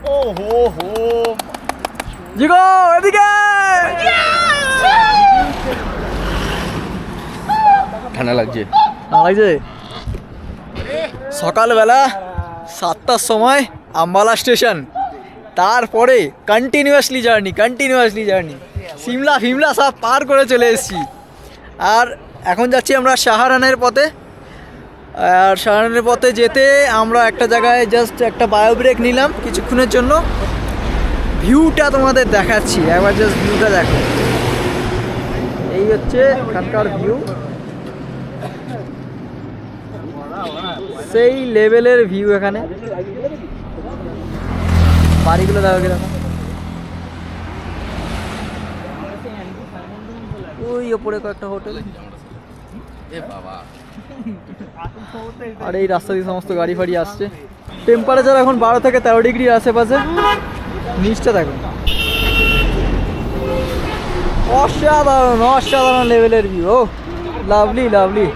ও হো হো, জিগো এদিকে। ঠান্ডা লাগছে। লাগছে। সকালবেলা 7টার সময় আম্বালা স্টেশন, তারপরে কন্টিনিউয়াসলি জার্নি সিমলা ফিমলা সব পার করে চলে এসেছি। আর এখন যাচ্ছি আমরা সাহারানের পথে। আর সাহারানের পথে যেতে আমরা একটা জায়গায় জাস্ট একটা বায়ো ব্রেক নিলাম কিছুক্ষণের জন্য। ভিউটা তোমাদের দেখাচ্ছি, একবার জাস্ট ভিউটা দেখো। এই হচ্ছে এখানকার ভিউ, সেই লেভেলের ভিউ। এখানে বাড়িগুলো দেখো কিরকম, ওই ওপরে কয়েকটা হোটেল। আর এই রাস্তা দিয়ে সমস্ত গাড়ি ফাড়ি আসছে। টেম্পারেচার এখন 12 থেকে 13 ডিগ্রির আশেপাশে। নিচটা দেখো, অসাধারণ লেভেলের ভিউ। ও লাভলি লাভলি।